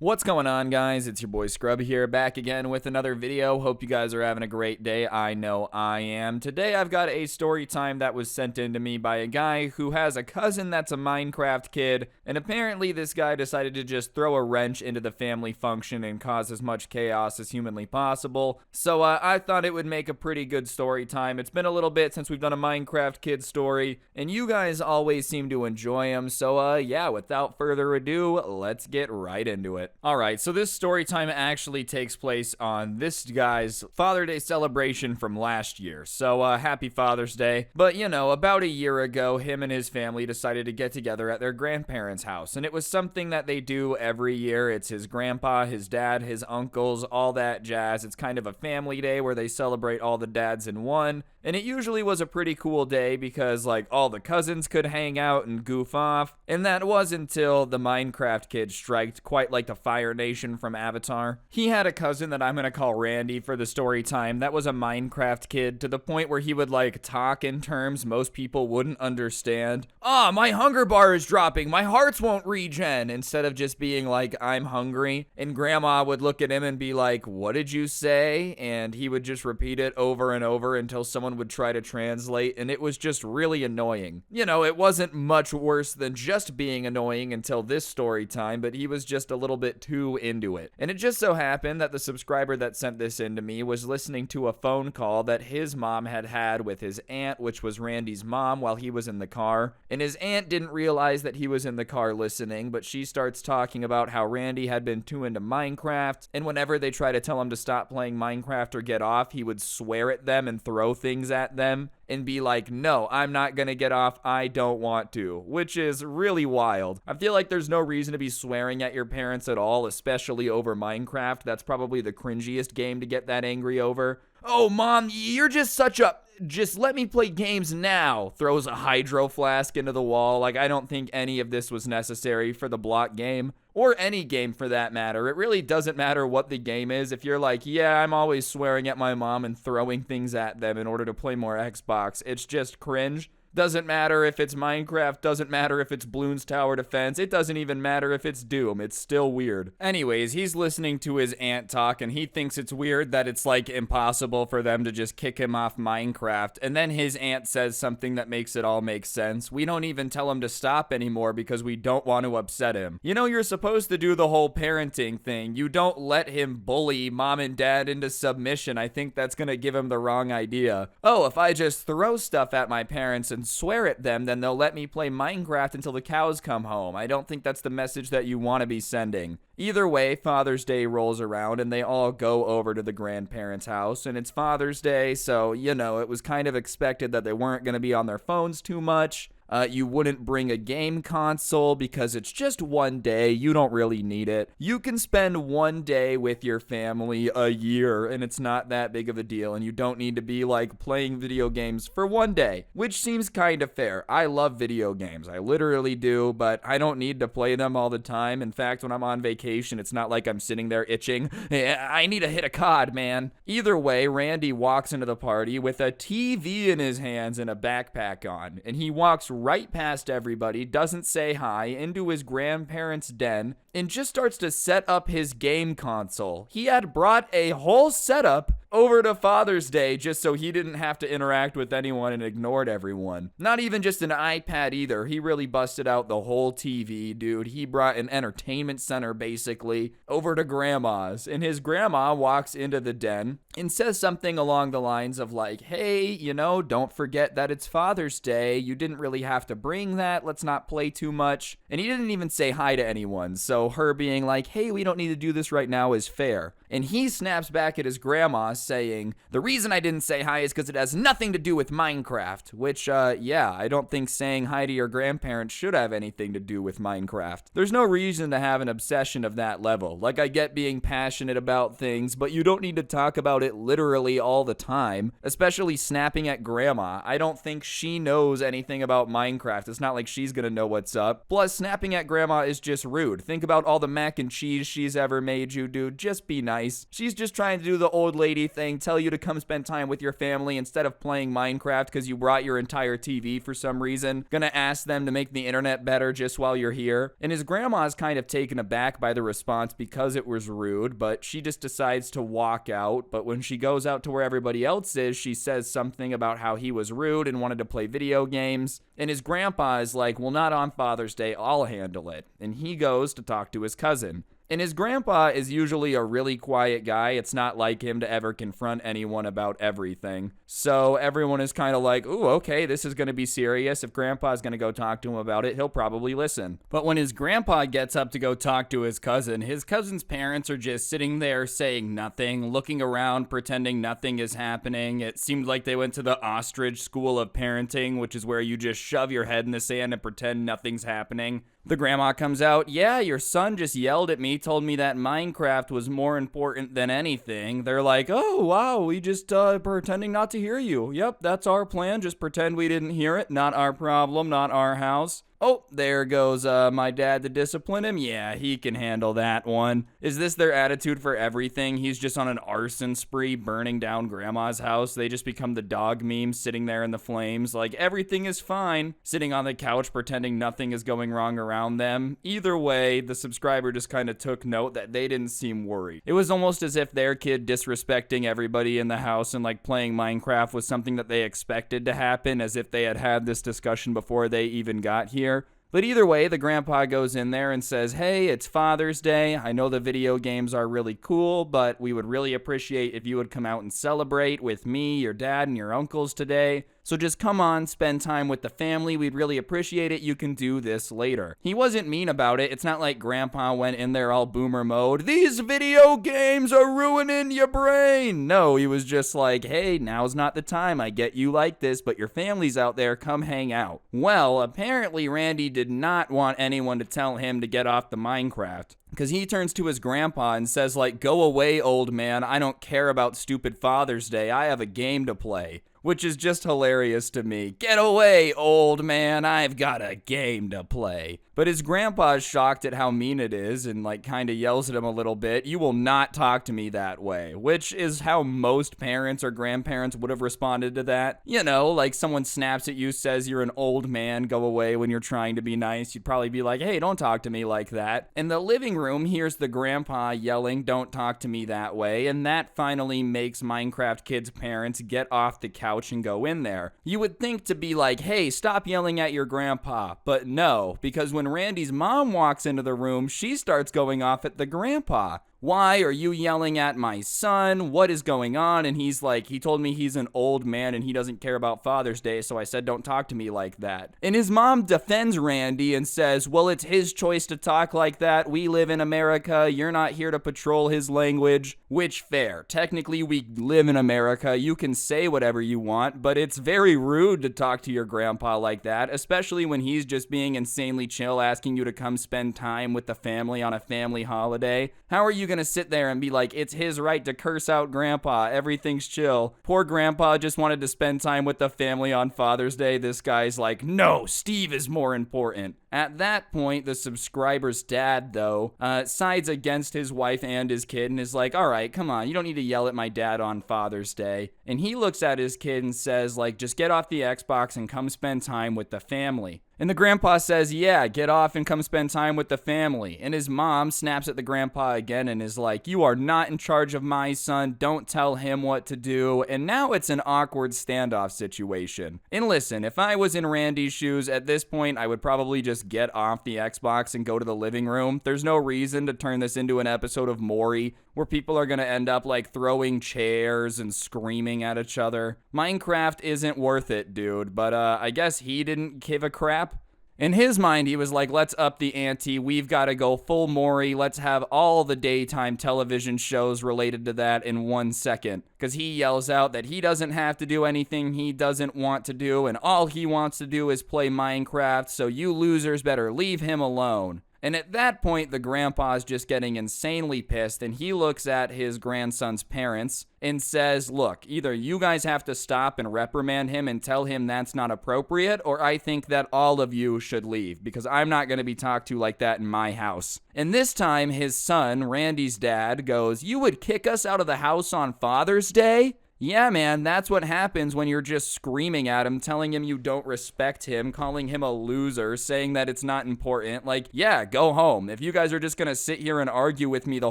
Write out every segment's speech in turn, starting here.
What's going on, guys? It's your boy Scrub here, back again with another video. Hope you guys are having a great day. I know I am. Today I've got a story time that was sent in to me by a guy who has a cousin that's a Minecraft kid, and apparently this guy decided to just throw a wrench into the family function and cause as much chaos as humanly possible. So I thought it would make a pretty good story time. It's been a little bit since we've done a Minecraft kid story, and you guys always seem to enjoy them. So yeah, without further ado, let's get right into it. Alright, so this story time actually takes place on this guy's Father's Day celebration from last year. So, happy Father's Day. But, you know, about a year ago, him and his family decided to get together at their grandparents' house. And it was something that they do every year. It's his grandpa, his dad, his uncles, all that jazz. It's kind of a family day where they celebrate all the dads in one. And it usually was a pretty cool day because, like, all the cousins could hang out and goof off. And that was until the Minecraft kid striked, quite like the Fire Nation from Avatar. He had a cousin that I'm gonna call Randy for the story time that was a Minecraft kid, to the point where he would, like, talk in terms most people wouldn't understand. My hunger bar is dropping, my hearts won't regen, instead of just being like, I'm hungry. And grandma would look at him and be like, what did you say? And he would just repeat it over and over until someone would try to translate, and it was just really annoying. You know, it wasn't much worse than just being annoying until this story time, but he was just a little bit too into it. And it just so happened that the subscriber that sent this in to me was listening to a phone call that his mom had with his aunt, which was Randy's mom, while he was in the car. And his aunt didn't realize that he was in the car listening, but she starts talking about how Randy had been too into Minecraft, and whenever they try to tell him to stop playing Minecraft or get off, he would swear at them and throw things at them and be like, no, I'm not gonna get off, I don't want to, which is really wild. I feel like there's no reason to be swearing at your parents at all, especially over Minecraft. That's probably the cringiest game to get that angry over. Oh, Mom, you're just such a... Just let me play games now. Throws a hydro flask into the wall. Like, I don't think any of this was necessary for the block game. Or any game for that matter. It really doesn't matter what the game is. If you're like, yeah, I'm always swearing at my mom and throwing things at them in order to play more Xbox, it's just cringe. Doesn't matter if it's Minecraft, doesn't matter if it's Bloons Tower Defense, it doesn't even matter if it's Doom, it's still weird. Anyways, he's listening to his aunt talk and he thinks it's weird that it's like impossible for them to just kick him off Minecraft, and then his aunt says something that makes it all make sense. We don't even tell him to stop anymore because we don't want to upset him. You know, you're supposed to do the whole parenting thing. You don't let him bully mom and dad into submission. I think that's gonna give him the wrong idea. Oh, if I just throw stuff at my parents and swear at them, then they'll let me play Minecraft until the cows come home. I don't think that's the message that you want to be sending. Either way, Father's Day rolls around and they all go over to the grandparents' house, and it's Father's Day, so, you know, it was kind of expected that they weren't going to be on their phones too much. You wouldn't bring a game console because it's just one day. You don't really need it. You can spend one day with your family a year and it's not that big of a deal, and you don't need to be like playing video games for one day, which seems kind of fair. I love video games. I literally do, but I don't need to play them all the time. In fact, when I'm on vacation, it's not like I'm sitting there itching. I need to hit a COD, man. Either way, Randy walks into the party with a TV in his hands and a backpack on, and he walks right past everybody, doesn't say hi, into his grandparents' den, and just starts to set up his game console. He had brought a whole setup over to Father's Day just so he didn't have to interact with anyone and ignored everyone. Not even just an iPad either. He really busted out the whole TV, dude. He brought an entertainment center, basically, over to grandma's, and his grandma walks into the den and says something along the lines of like, hey, you know, don't forget that it's Father's Day. You didn't really have to bring that. Let's not play too much. And he didn't even say hi to anyone, so her being like, hey, we don't need to do this right now is fair. And he snaps back at his grandma saying, the reason I didn't say hi is because it has nothing to do with Minecraft, which, yeah, I don't think saying hi to your grandparents should have anything to do with Minecraft. There's no reason to have an obsession of that level. Like, I get being passionate about things, but you don't need to talk about it literally all the time, especially snapping at grandma. I don't think she knows anything about Minecraft. It's not like she's gonna know what's up. Plus, snapping at grandma is just rude. Think about all the mac and cheese she's ever made you, dude. Just be nice. She's just trying to do the old lady everything, tell you to come spend time with your family instead of playing Minecraft because you brought your entire TV for some reason. Gonna ask them to make the internet better just while you're here. And his grandma's kind of taken aback by the response because it was rude, but she just decides to walk out. But when she goes out to where everybody else is, she says something about how he was rude and wanted to play video games. And his grandpa is like, well, not on Father's Day, I'll handle it. And he goes to talk to his cousin. And his grandpa is usually a really quiet guy. It's not like him to ever confront anyone about everything. So everyone is kind of like, ooh, okay, this is going to be serious. If grandpa's going to go talk to him about it, he'll probably listen. But when his grandpa gets up to go talk to his cousin's parents are just sitting there saying nothing, looking around, pretending nothing is happening. It seemed like they went to the ostrich school of parenting, which is where you just shove your head in the sand and pretend nothing's happening. The grandma comes out, yeah, your son just yelled at me, told me that Minecraft was more important than anything. They're like, oh, wow, we just pretending not to hear you. Yep, that's our plan, just pretend we didn't hear it. Not our problem, not our house. Oh, there goes my dad to discipline him. Yeah, he can handle that one. Is this their attitude for everything? He's just on an arson spree burning down grandma's house. They just become the dog meme sitting there in the flames like everything is fine, sitting on the couch pretending nothing is going wrong around them. Either way, the subscriber just kind of took note that they didn't seem worried. It was almost as if their kid disrespecting everybody in the house and like playing Minecraft was something that they expected to happen, as if they had had this discussion before they even got here. But either way, the grandpa goes in there and says, hey, it's Father's Day. I know the video games are really cool, but we would really appreciate if you would come out and celebrate with me, your dad, and your uncles today. So just come on, spend time with the family. We'd really appreciate it. You can do this later. He wasn't mean about it. It's not like grandpa went in there all boomer mode. These video games are ruining your brain. No, he was just like, hey, now's not the time. I get you like this, but your family's out there. Come hang out. Well, apparently Randy did not want anyone to tell him to get off the Minecraft. Because he turns to his grandpa and says, like, go away, old man. I don't care about stupid Father's Day. I have a game to play. Which is just hilarious to me. Get away, old man. I've got a game to play. But his grandpa's shocked at how mean it is and like kind of yells at him a little bit. You will not talk to me that way. Which is how most parents or grandparents would have responded to that. You know, like someone snaps at you, says you're an old man, go away when you're trying to be nice. You'd probably be like, hey, don't talk to me like that. In the living room, here's the grandpa yelling, don't talk to me that way. And that finally makes Minecraft kids' parents get off the couch and go in there. You would think to be like, hey, stop yelling at your grandpa. But no, because when Randy's mom walks into the room, she starts going off at the grandpa. Why are you yelling at my son? What is going on? And he's like, he told me he's an old man and he doesn't care about Father's Day, so I said don't talk to me like that. And his mom defends Randy and says, well, it's his choice to talk like that. We live in America. You're not here to patrol his language. Which, fair. Technically, we live in America. You can say whatever you want, but it's very rude to talk to your grandpa like that, especially when he's just being insanely chill, asking you to come spend time with the family on a family holiday. How are you going to sit there and be like, it's his right to curse out grandpa, everything's chill? Poor grandpa just wanted to spend time with the family on Father's Day. This guy's like, no, Steve is more important. At that point, the subscriber's dad, though, sides against his wife and his kid and is like, all right, come on, you don't need to yell at my dad on Father's Day. And he looks at his kid and says, like, just get off the Xbox and come spend time with the family. And the grandpa says, yeah, get off and come spend time with the family. And his mom snaps at the grandpa again and is like, you are not in charge of my son. Don't tell him what to do. And now it's an awkward standoff situation. And listen, if I was in Randy's shoes at this point, I would probably just get off the Xbox and go to the living room. There's no reason to turn this into an episode of Maury where people are going to end up like throwing chairs and screaming at each other. Minecraft isn't worth it, dude. But I guess he didn't give a crap. In his mind, he was like, let's up the ante. We've got to go full Maury. Let's have all the daytime television shows related to that in 1 second. Because he yells out that he doesn't have to do anything he doesn't want to do, and all he wants to do is play Minecraft, so you losers better leave him alone. And at that point, the grandpa's just getting insanely pissed, and he looks at his grandson's parents and says, look, either you guys have to stop and reprimand him and tell him that's not appropriate, or I think that all of you should leave, because I'm not going to be talked to like that in my house. And this time, his son, Randy's dad, goes, you would kick us out of the house on Father's Day? Yeah, man, that's what happens when you're just screaming at him, telling him you don't respect him, calling him a loser, saying that it's not important. Like, yeah, go home. If you guys are just gonna sit here and argue with me the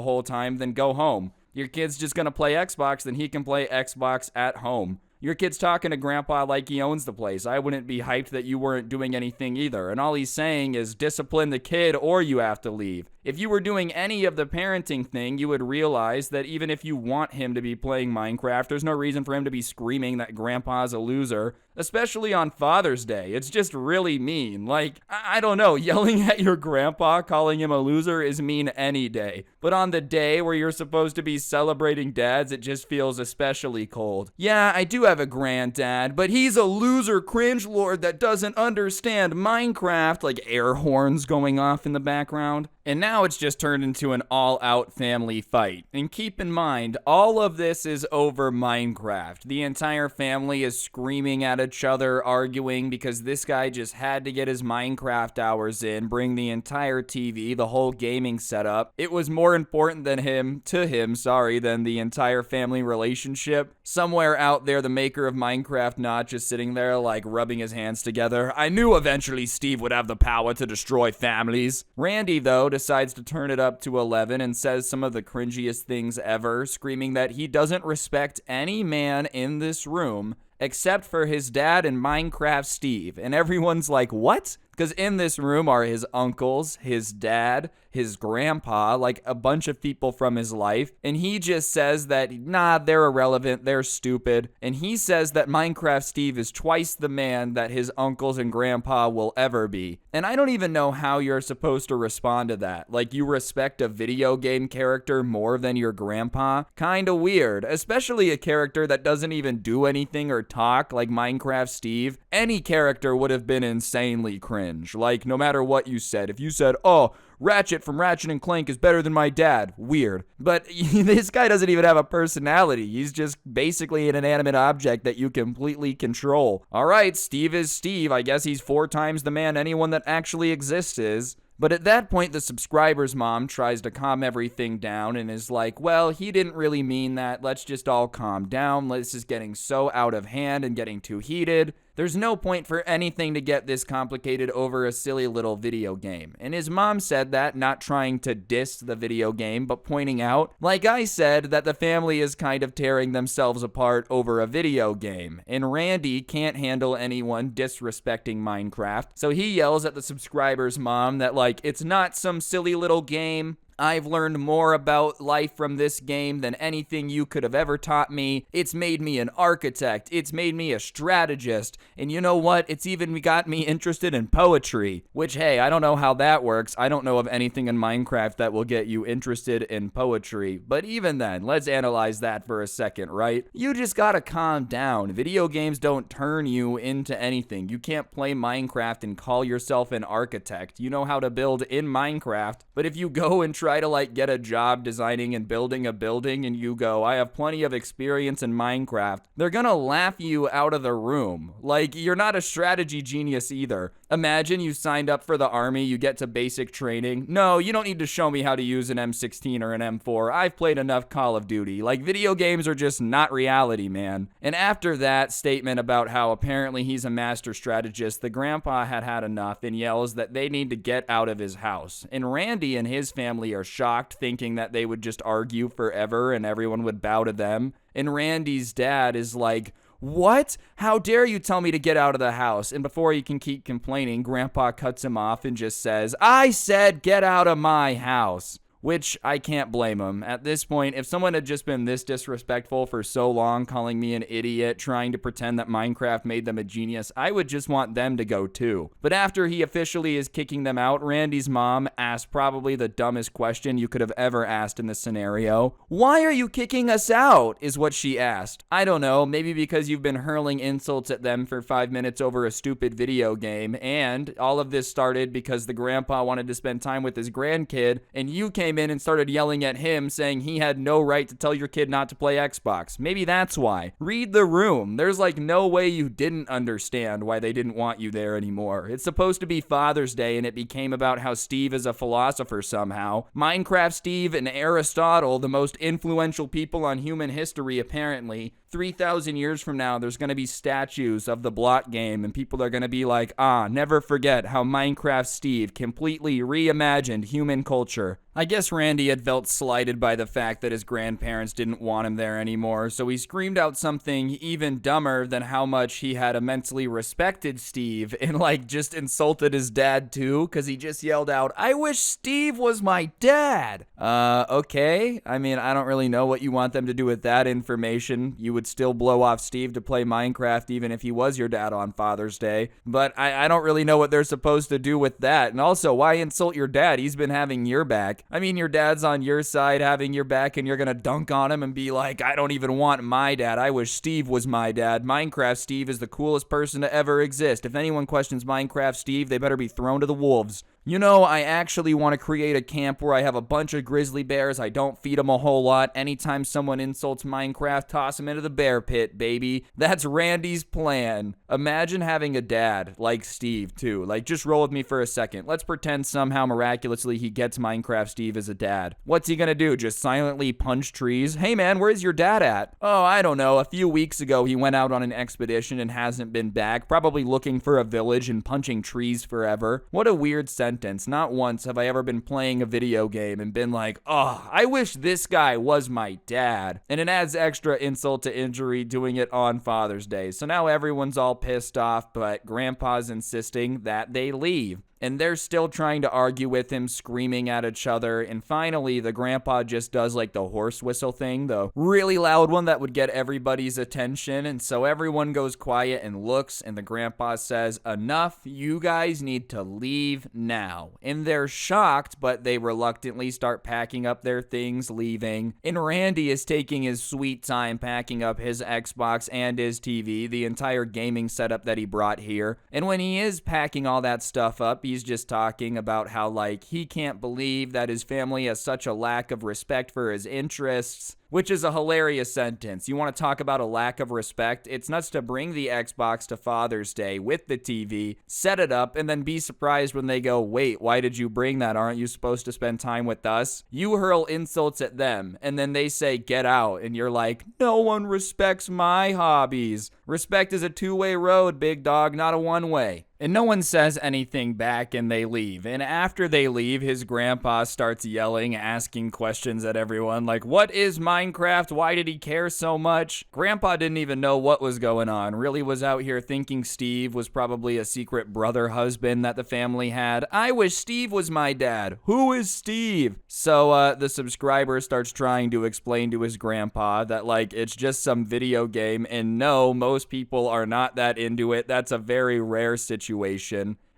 whole time, then go home. Your kid's just gonna play Xbox, then he can play Xbox at home. Your kid's talking to grandpa like he owns the place. I wouldn't be hyped that you weren't doing anything either. And all he's saying is discipline the kid or you have to leave. If you were doing any of the parenting thing, you would realize that even if you want him to be playing Minecraft, there's no reason for him to be screaming that grandpa's a loser, especially on Father's Day. It's just really mean. Like, I don't know, yelling at your grandpa, calling him a loser is mean any day. But on the day where you're supposed to be celebrating dads, it just feels especially cold. Yeah, I do have a granddad, but he's a loser cringe lord that doesn't understand Minecraft. Like air horns going off in the background. And now it's just turned into an all-out family fight. And keep in mind, all of this is over Minecraft. The entire family is screaming at each other, arguing because this guy just had to get his Minecraft hours in, bring the entire TV, the whole gaming setup. It was more important than than the entire family relationship. Somewhere out there, the maker of Minecraft Notch is sitting there like rubbing his hands together. I knew eventually Steve would have the power to destroy families. Randy, though, decides to turn it up to 11 and says some of the cringiest things ever, screaming that he doesn't respect any man in this room except for his dad and Minecraft Steve. And everyone's like, what? Because in this room are his uncles, his dad, his grandpa, like a bunch of people from his life. And he just says that, nah, they're irrelevant, they're stupid. And he says that Minecraft Steve is twice the man that his uncles and grandpa will ever be. And I don't even know how you're supposed to respond to that. Like, you respect a video game character more than your grandpa? Kinda weird, especially a character that doesn't even do anything or talk like Minecraft Steve. Any character would have been insanely cringe. Like, no matter what you said. If you said, oh, Ratchet from Ratchet and Clank is better than my dad. Weird. But this guy doesn't even have a personality. He's just basically an inanimate object that you completely control. All right, Steve is Steve. I guess he's 4 times the man anyone that actually exists is. But at that point, the subscriber's mom tries to calm everything down and is like, well, he didn't really mean that. Let's just all calm down. This is getting so out of hand and getting too heated. There's no point for anything to get this complicated over a silly little video game. And his mom said that, not trying to diss the video game, but pointing out, like I said, that the family is kind of tearing themselves apart over a video game. And Randy can't handle anyone disrespecting Minecraft, so he yells at the subscriber's mom that, like, it's not some silly little game. I've learned more about life from this game than anything you could have ever taught me. It's made me an architect. It's made me a strategist. And you know what? It's even got me interested in poetry. Which, hey, I don't know how that works. I don't know of anything in Minecraft that will get you interested in poetry. But even then, let's analyze that for a second, right? You just gotta calm down. Video games don't turn you into anything. You can't play Minecraft and call yourself an architect. You know how to build in Minecraft. But if you go and try to like get a job designing and building a building and you go, I have plenty of experience in Minecraft, they're gonna laugh you out of the room. Like, you're not a strategy genius either. Imagine you signed up for the army, you get to basic training. No, you don't need to show me how to use an M16 or an M4. I've played enough Call of Duty. Like, video games are just not reality, man. And after that statement about how apparently he's a master strategist, the grandpa had had enough and yells that they need to get out of his house. And Randy and his family are shocked, thinking that they would just argue forever and everyone would bow to them. And Randy's dad is like, what? How dare you tell me to get out of the house? And before he can keep complaining, Grandpa cuts him off and just says, I said get out of my house. which I can't blame him. At this point, if someone had just been this disrespectful for so long, calling me an idiot, trying to pretend that Minecraft made them a genius, I would just want them to go too. But after he officially is kicking them out, Randy's mom asked probably the dumbest question you could have ever asked in this scenario. "Why are you kicking us out?" is what she asked. I don't know, maybe because you've been hurling insults at them for 5 minutes over a stupid video game, and all of this started because the grandpa wanted to spend time with his grandkid, and you came in and started yelling at him saying he had no right to tell your kid not to play Xbox. Maybe that's why. Read the room. There's like no way you didn't understand why they didn't want you there anymore. It's supposed to be Father's Day, and it became about how Steve is a philosopher somehow. Minecraft Steve and Aristotle, the most influential people on human history apparently. 3,000 years from now, there's going to be statues of the block game, and people are going to be like, never forget how Minecraft Steve completely reimagined human culture. I guess Randy had felt slighted by the fact that his grandparents didn't want him there anymore, so he screamed out something even dumber than how much he had immensely respected Steve, and just insulted his dad too, because he just yelled out, "I wish Steve was my dad!" Okay. I mean, I don't really know what you want them to do with that information. You would still blow off Steve to play Minecraft even if he was your dad on Father's Day, but I don't really know what they're supposed to do with that. And also, why insult your dad? He's been having your back. I mean, your dad's on your side having your back, and you're gonna dunk on him and be like, "I don't even want my dad. I wish Steve was my dad. Minecraft Steve is the coolest person to ever exist. If anyone questions Minecraft Steve, they better be thrown to the wolves." You know, I actually want to create a camp where I have a bunch of grizzly bears. I don't feed them a whole lot. Anytime someone insults Minecraft, toss them into the bear pit, baby. That's Randy's plan. Imagine having a dad like Steve, too. Just roll with me for a second. Let's pretend somehow miraculously he gets Minecraft Steve as a dad. What's he gonna do? Just silently punch trees? "Hey man, where's your dad at?" "Oh, I don't know. A few weeks ago, he went out on an expedition and hasn't been back. Probably looking for a village and punching trees forever." What a weird sentence. Not once have I ever been playing a video game and been like, I wish this guy was my dad. And it adds extra insult to injury doing it on Father's Day. So now everyone's all pissed off, but Grandpa's insisting that they leave. And they're still trying to argue with him, screaming at each other. And finally, the grandpa just does the horse whistle thing, the really loud one that would get everybody's attention. And so everyone goes quiet and looks, and the grandpa says, "Enough, you guys need to leave now." And they're shocked, but they reluctantly start packing up their things, leaving. And Randy is taking his sweet time packing up his Xbox and his TV, the entire gaming setup that he brought here. And when he is packing all that stuff up, he's just talking about how he can't believe that his family has such a lack of respect for his interests. Which is a hilarious sentence. You want to talk about a lack of respect? It's nuts to bring the Xbox to Father's Day with the TV, set it up, and then be surprised when they go, "Wait, why did you bring that? Aren't you supposed to spend time with us?" You hurl insults at them, and then they say, "Get out," and you're like, "No one respects my hobbies." Respect is a two-way road, big dog, not a one-way. And no one says anything back, and they leave. And after they leave, his grandpa starts yelling, asking questions at everyone, like, "What is Minecraft? Why did he care so much?" Grandpa didn't even know what was going on. Really was out here thinking Steve was probably a secret brother husband that the family had. "I wish Steve was my dad. Who is Steve?" So the subscriber starts trying to explain to his grandpa that it's just some video game, and no, most people are not that into it. That's a very rare situation.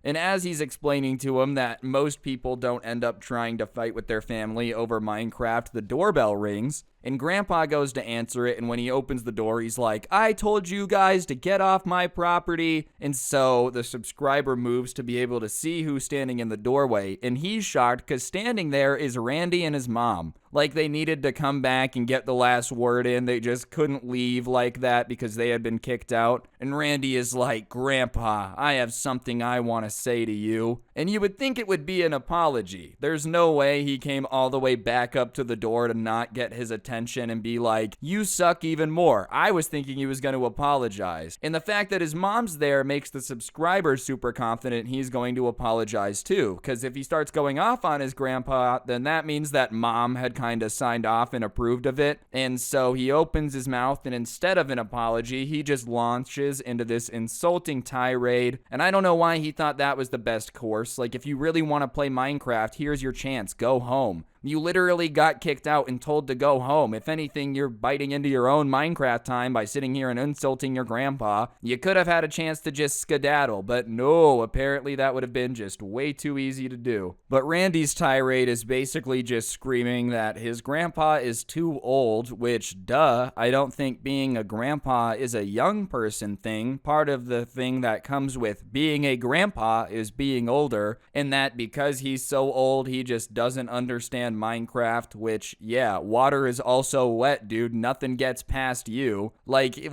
And as he's explaining to him that most people don't end up trying to fight with their family over Minecraft, the doorbell rings. And Grandpa goes to answer it, and when he opens the door, he's like, "I told you guys to get off my property." And so the subscriber moves to be able to see who's standing in the doorway, and he's shocked because standing there is Randy and his mom. They needed to come back and get the last word in. They just couldn't leave like that because they had been kicked out. And Randy is like, "Grandpa, I have something I want to say to you." And you would think it would be an apology. There's no way he came all the way back up to the door to not get his attention and be like, "You suck even more." I was thinking he was going to apologize. And the fact that his mom's there makes the subscriber super confident he's going to apologize too. Because if he starts going off on his grandpa, then that means that mom had kind of signed off and approved of it. And so he opens his mouth, and instead of an apology, he just launches into this insulting tirade. And I don't know why he thought that was the best course. If you really want to play Minecraft, here's your chance. Go home. You literally got kicked out and told to go home. If anything, you're biting into your own Minecraft time by sitting here and insulting your grandpa. You could have had a chance to just skedaddle, but no, apparently that would have been just way too easy to do. But Randy's tirade is basically just screaming that his grandpa is too old, which, duh, I don't think being a grandpa is a young person thing. Part of the thing that comes with being a grandpa is being older, and that because he's so old, he just doesn't understand Minecraft, which, yeah, water is also wet, dude. Nothing gets past you. Like,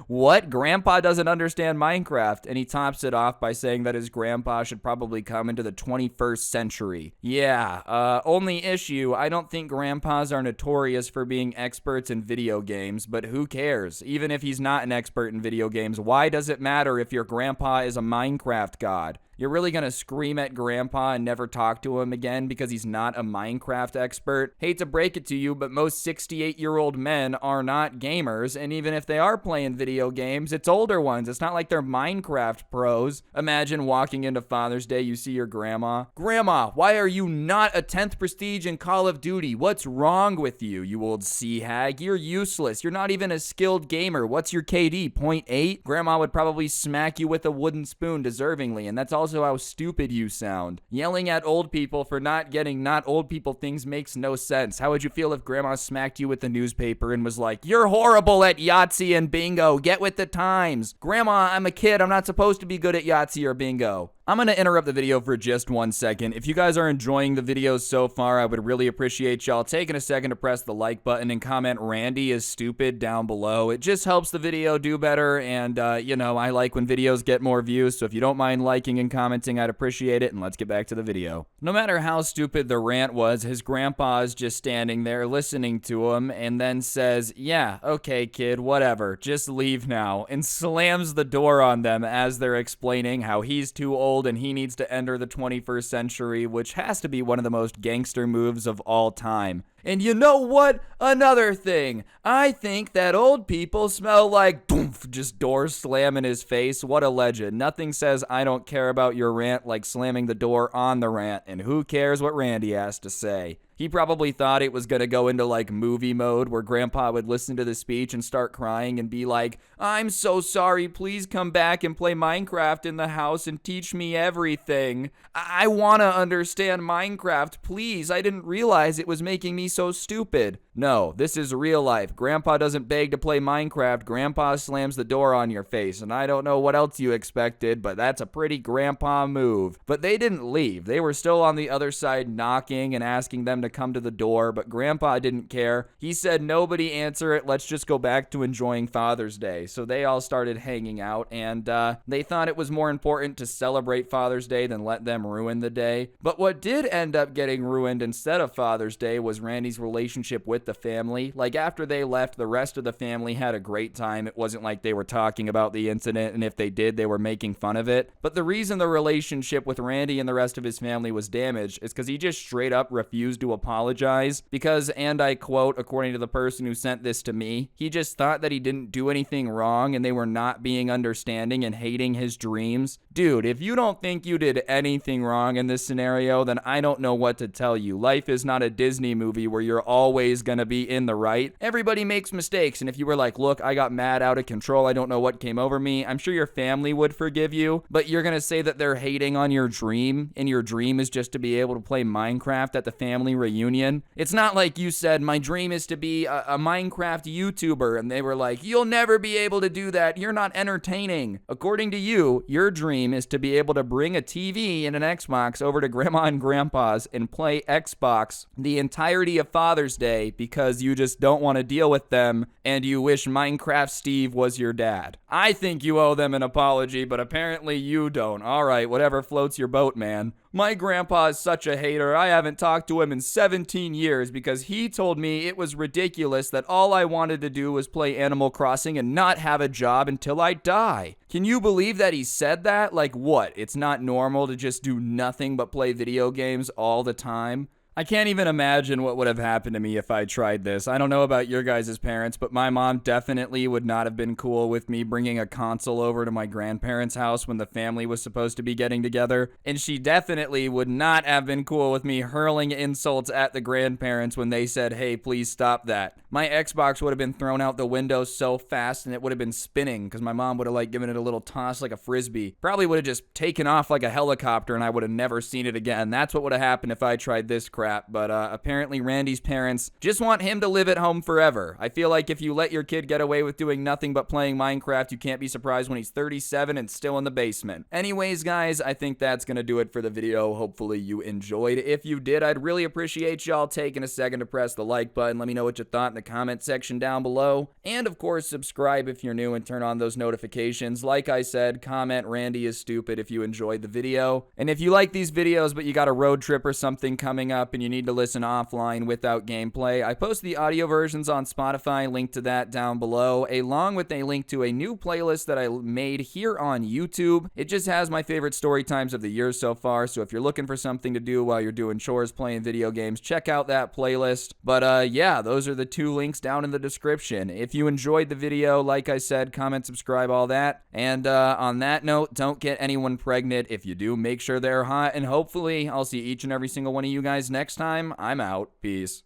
what? Grandpa doesn't understand Minecraft, and he tops it off by saying that his grandpa should probably come into the 21st century. Yeah, only issue, I don't think grandpas are notorious for being experts in video games, but who cares? Even if he's not an expert in video games, why does it matter if your grandpa is a Minecraft god? You're really gonna scream at grandpa and never talk to him again because he's not a Minecraft expert? Hate to break it to you, but most 68-year-old men are not gamers, and even if they are playing video games, it's older ones. It's not like they're Minecraft pros. Imagine walking into Father's Day, you see your grandma. Grandma, why are you not a 10th prestige in Call of Duty? What's wrong with you, you old sea hag? You're useless. You're not even a skilled gamer. What's your KD, 0.8? Grandma would probably smack you with a wooden spoon deservingly, and that's also how stupid you sound. Yelling at old people for not getting not old people things makes no sense. How would you feel if grandma smacked you with the newspaper and was like, "You're horrible at Yahtzee and bingo. Get with the times." Grandma, I'm a kid. I'm not supposed to be good at Yahtzee or bingo. I'm going to interrupt the video for just 1 second. If you guys are enjoying the videos so far, I would really appreciate y'all taking a second to press the like button and comment "Randy is stupid" down below. It just helps the video do better, and you know, I like when videos get more views, so if you don't mind liking and commenting, I'd appreciate it, and let's get back to the video. No matter how stupid the rant was, his grandpa is just standing there listening to him, and then says, "Yeah, okay kid, whatever, just leave now," and slams the door on them as they're explaining how he's too old and he needs to enter the 21st century, which has to be one of the most gangster moves of all time. And you know what? Another thing. I think that old people smell like boomf, just doors slam in his face. What a legend. Nothing says I don't care about your rant like slamming the door on the rant, and who cares what Randy has to say. He probably thought it was going to go into like movie mode where grandpa would listen to the speech and start crying and be like, "I'm so sorry, please come back and play Minecraft in the house and teach me everything. I want to understand Minecraft, please. I didn't realize it was making me so stupid." No, this is real life. Grandpa doesn't beg to play Minecraft. Grandpa slams the door on your face, and I don't know what else you expected, but that's a pretty grandpa move. But they didn't leave. They were still on the other side knocking and asking them to come to the door, but grandpa didn't care. He said, "Nobody answer it. Let's just go back to enjoying Father's Day." So they all started hanging out, and they thought it was more important to celebrate Father's Day than let them ruin the day. But what did end up getting ruined instead of Father's Day was Randy's relationship with the family. Like, after they left, the rest of the family had a great time. It wasn't like they were talking about the incident, and if they did, they were making fun of it. But the reason the relationship with Randy and the rest of his family was damaged is because he just straight up refused to apologize because, and I quote, according to the person who sent this to me, he just thought that he didn't do anything wrong and they were not being understanding and hating his dreams. Dude, if you don't think you did anything wrong in this scenario, then I don't know what to tell you. Life is not a Disney movie where you're always gonna be in the right. Everybody makes mistakes, and if you were like, "Look, I got mad out of control, I don't know what came over me," I'm sure your family would forgive you, but you're gonna say that they're hating on your dream, and your dream is just to be able to play Minecraft at the family reunion. It's not like you said, "My dream is to be a Minecraft YouTuber," and they were like, "You'll never be able to do that, you're not entertaining." According to you, your dream is to be able to bring a TV and an Xbox over to grandma and grandpa's and play Xbox the entirety of Father's Day because you just don't want to deal with them and you wish Minecraft Steve was your dad. I think you owe them an apology, but apparently you don't. Alright, whatever floats your boat, man. My grandpa is such a hater. I haven't talked to him in 17 years because he told me it was ridiculous that all I wanted to do was play Animal Crossing and not have a job until I die. Can you believe that he said that? Like what? It's not normal to just do nothing but play video games all the time? I can't even imagine what would have happened to me if I tried this. I don't know about your guys' parents, but my mom definitely would not have been cool with me bringing a console over to my grandparents' house when the family was supposed to be getting together. And she definitely would not have been cool with me hurling insults at the grandparents when they said, hey, please stop that. My Xbox would have been thrown out the window so fast and it would have been spinning because my mom would have like given it a little toss like a frisbee. Probably would have just taken off like a helicopter and I would have never seen it again. That's what would have happened if I tried this crap. But apparently Randy's parents just want him to live at home forever. I feel like if you let your kid get away with doing nothing but playing Minecraft, you can't be surprised when he's 37 and still in the basement. Anyways, guys, I think that's gonna do it for the video. Hopefully you enjoyed. If you did, I'd really appreciate y'all taking a second to press the like button. Let me know what you thought in the comment section down below. And of course, subscribe if you're new and turn on those notifications. Like I said, comment Randy is stupid if you enjoyed the video. And if you like these videos but you got a road trip or something coming up and you need to listen offline without gameplay, I post the audio versions on Spotify, link to that down below, along with a link to a new playlist that I made here on YouTube. It just has my favorite story times of the year so far, so if you're looking for something to do while you're doing chores, playing video games, check out that playlist. But yeah, those are the two links down in the description. If you enjoyed the video, like I said, comment, subscribe, all that. And on that note, don't get anyone pregnant. If you do, make sure they're hot, and hopefully I'll see each and every single one of you guys next time. I'm out. Peace.